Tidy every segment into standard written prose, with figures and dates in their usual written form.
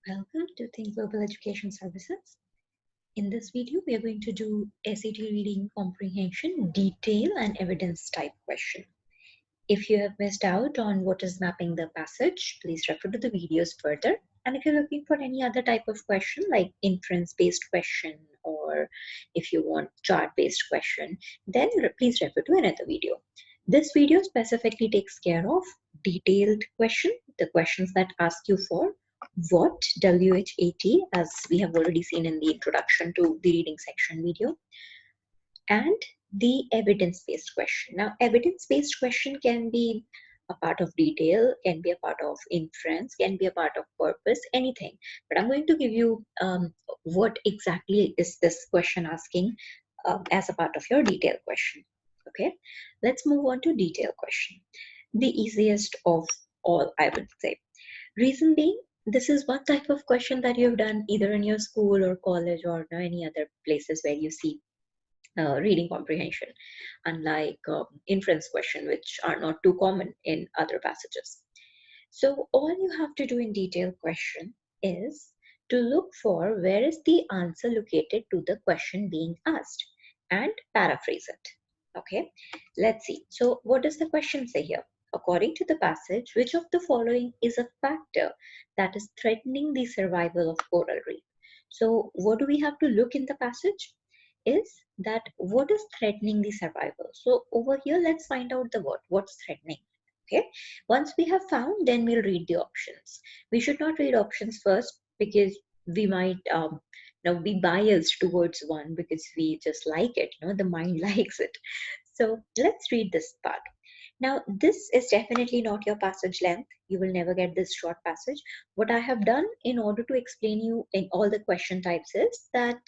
Welcome to Think Global Education Services. In this video, we are going to do SAT reading comprehension, detail, and evidence type question. If you have missed out on what is mapping the passage, please refer to the videos further. And if you're looking for any other type of question like inference-based question, or if you want chart-based question, then please refer to another video. This video specifically takes care of detailed question, the questions that ask you for what, WHAT, as we have already seen in the introduction to the reading section video, and the evidence-based question. Now, evidence-based question can be a part of detail, can be a part of inference, can be a part of purpose, anything. But I'm going to give you what exactly is this question asking as a part of your detail question. Okay, let's move on to detail question. The easiest of all, I would say. Reason being, this is one type of question that you've done either in your school or college or any other places where you see reading comprehension, unlike inference question, which are not too common in other passages. So all you have to do in detailed question is to look for where is the answer located to the question being asked and paraphrase it. Okay, let's see. So what does the question say here? According to the passage, which of the following is a factor that is threatening the survival of coral reef? So what do we have to look in the passage? Is that what is threatening the survival? So over here, let's find out the word. What's threatening? Okay. Once we have found, then we'll read the options. We should not read options first because we might be biased towards one because we just like it. The mind likes it. So let's read this part. Now, this is definitely not your passage length. You will never get this short passage. What I have done in order to explain you in all the question types is that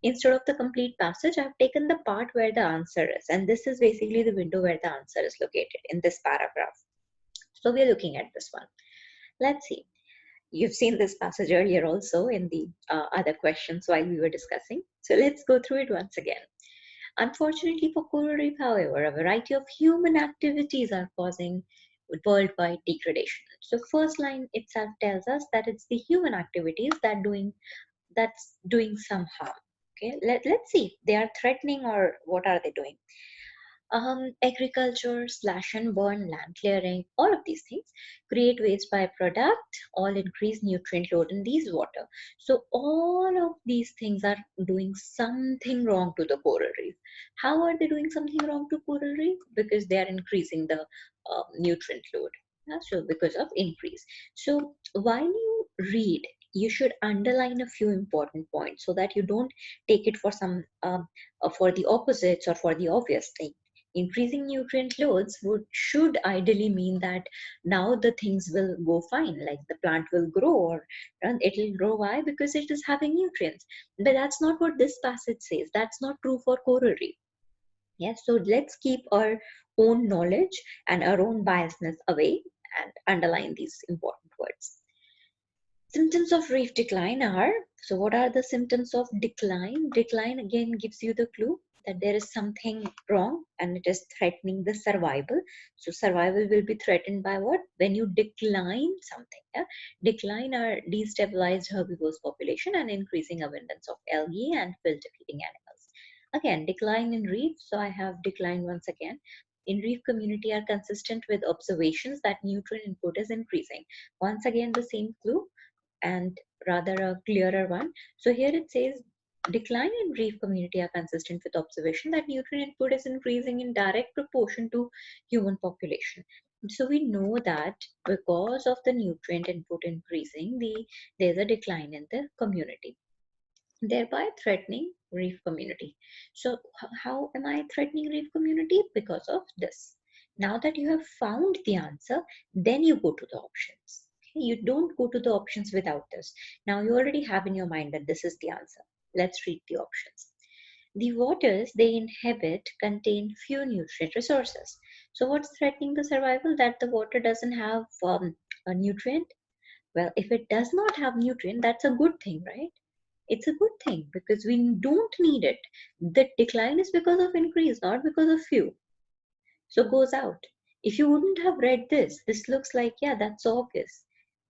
instead of the complete passage, I've taken the part where the answer is. And this is basically the window where the answer is located in this paragraph. So we're looking at this one. Let's see. You've seen this passage earlier also in the other questions while we were discussing. So let's go through it once again. Unfortunately for coral reef, however, a variety of human activities are causing worldwide degradation. So first line itself tells us that it's the human activities that's doing some harm. Okay, let's see. They are threatening, or what are they doing? Agriculture, slash and burn, land clearing, all of these things create waste byproduct, all increase nutrient load in these water. So all of these things are doing something wrong to the coral reef. How are they doing something wrong to coral reef? Because they are increasing the nutrient load. So because of increase. So while you read, you should underline a few important points so that you don't take it for some for the opposites or for the obvious thing. Increasing nutrient loads should ideally mean that now the things will go fine, like the plant will grow, or it will grow. Why? Because it is having nutrients. But that's not what this passage says. That's not true for coral reef. Yes, so let's keep our own knowledge and our own biasness away and underline these important words. Symptoms of reef decline are, so what are the symptoms of decline? Decline again gives you the clue that there is something wrong and it is threatening the survival. So survival will be threatened by what? When you decline something. Yeah? Decline are destabilized herbivores population and increasing abundance of algae and filter feeding animals. Again, decline in reef. So I have decline once again. In reef community are consistent with observations that nutrient input is increasing. Once again, the same clue and rather a clearer one. So here it says decline in reef community are consistent with observation that nutrient input is increasing in direct proportion to human population. So we know that because of the nutrient input increasing, there's a decline in the community, thereby threatening reef community. So how am I threatening reef community? Because of this. Now that you have found the answer, then you go to the options. You don't go to the options without this. Now you already have in your mind that this is the answer. Let's read the options. The waters they inhabit contain few nutrient resources. So what's threatening the survival? That the water doesn't have a nutrient. Well, if it does not have nutrient, that's a good thing, right? It's a good thing because we don't need it. The decline is because of increase, not because of few. So goes out. If you wouldn't have read this, this looks like, yeah, that's obvious.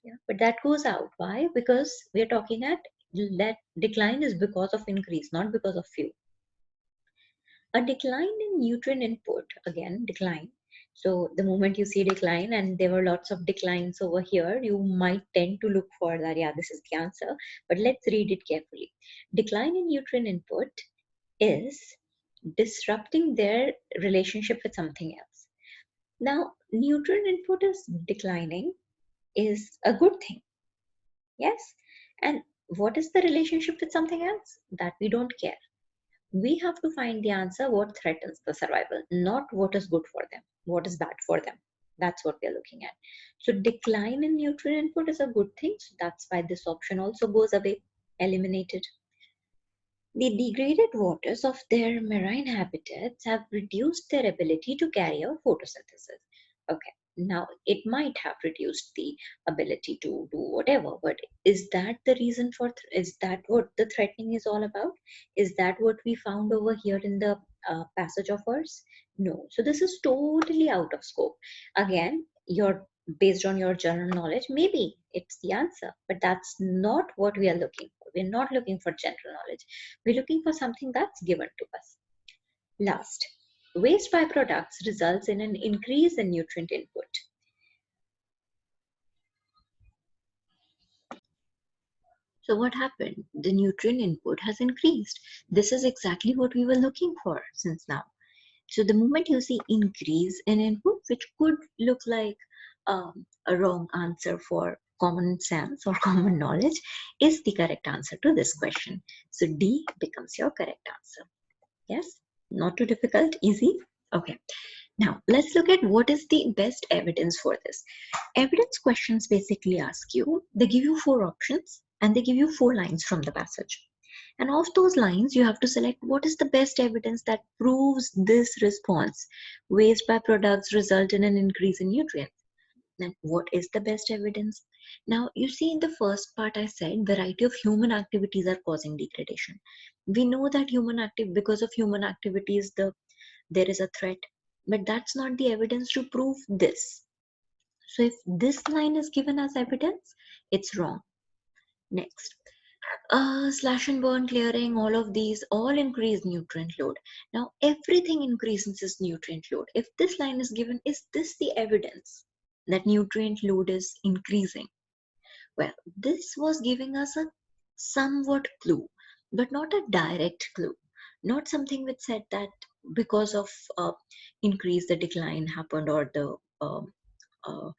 Yeah, but that goes out. Why? Because we're talking at that decline is because of increase, not because of few. A decline in nutrient input, again, decline. So the moment you see decline and there were lots of declines over here, you might tend to look for that, yeah, this is the answer. But let's read it carefully. Decline in nutrient input is disrupting their relationship with something else. Now, nutrient input is declining is a good thing. Yes. And what is the relationship with something else? That we don't care. We have to find the answer what threatens the survival, not what is good for them, what is bad for them. That's what we're looking at. So decline in nutrient input is a good thing. So that's why this option also goes away, eliminated. The degraded waters of their marine habitats have reduced their ability to carry out photosynthesis. Okay, now it might have reduced the ability to do whatever, but is that the reason for, is that what the threatening is all about? Is that what we found over here in the passage of ours? No. So this is totally out of scope. Again, you're based on your general knowledge, maybe it's the answer, but that's not what we are looking for. We're not looking for general knowledge. We're looking for something that's given to us. Last, waste byproducts results in an increase in nutrient input. So what happened? The nutrient input has increased. This is exactly what we were looking for since now. So the moment you see increase in input, which could look like a wrong answer for common sense or common knowledge, is the correct answer to this question. So D becomes your correct answer. Yes, not too difficult, easy. Okay, now let's look at what is the best evidence for this. Evidence questions basically ask you, they give you 4 options and they give you 4 lines from the passage. And of those lines, you have to select what is the best evidence that proves this response. Waste byproducts result in an increase in nutrients. Then what is the best evidence? Now, you see in the first part I said variety of human activities are causing degradation. We know that because of human activities there is a threat, but that's not the evidence to prove this. So if this line is given as evidence, it's wrong. Next, slash and burn, clearing, all of these all increase nutrient load. Now everything increases its nutrient load. If this line is given, is this the evidence that nutrient load is increasing? Well, this was giving us a somewhat clue, but not a direct clue. Not something which said that because of increase the decline happened or the uh,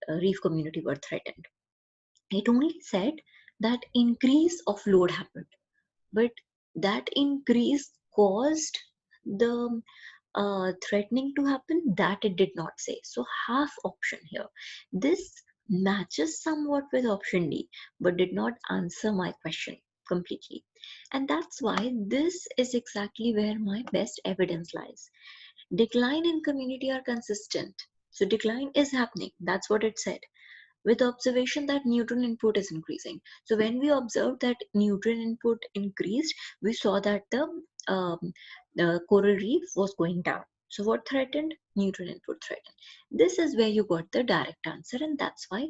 reef community were threatened. It only said that increase of load happened, but that increase caused the threatening to happen, that it did not say. So half option here. This matches somewhat with option D, but did not answer my question completely. And that's why this is exactly where my best evidence lies. Decline in community are consistent. So decline is happening. That's what it said, with observation that nutrient input is increasing. So when we observed that nutrient input increased, we saw that the coral reef was going down. So what threatened? Nutrient input threatened. This is where you got the direct answer, and that's why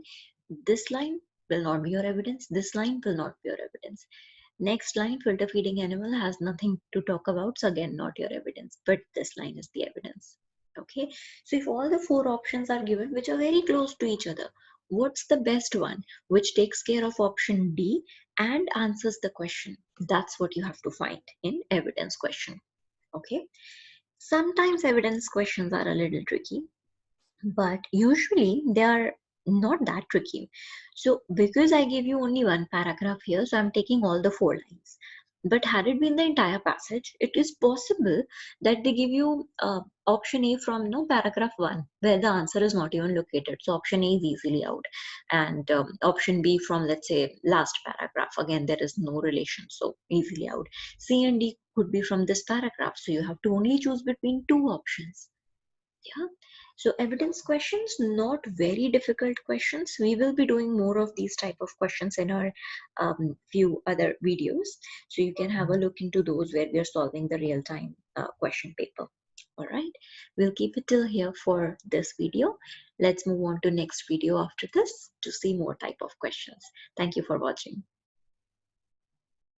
this line will not be your evidence. This line will not be your evidence. Next line, filter feeding animal, has nothing to talk about. So again, not your evidence, but this line is the evidence. Okay. So if all the 4 options are given, which are very close to each other, what's the best one which takes care of option D and answers the question? That's what you have to find in evidence question. Okay. Sometimes evidence questions are a little tricky, but usually they are not that tricky. So because I gave you only one paragraph here, so I'm taking all the 4 lines. But had it been the entire passage, it is possible that they give you option A from no paragraph 1, where the answer is not even located. So option A is easily out, and option B from, let's say, last paragraph. Again, there is no relation, so easily out. C and D could be from this paragraph, so you have to only choose between 2 options. Yeah. So evidence questions, not very difficult questions. We will be doing more of these type of questions in our few other videos. So you can have a look into those where we are solving the real-time question paper. All right, we'll keep it till here for this video. Let's move on to next video after this to see more type of questions. Thank you for watching.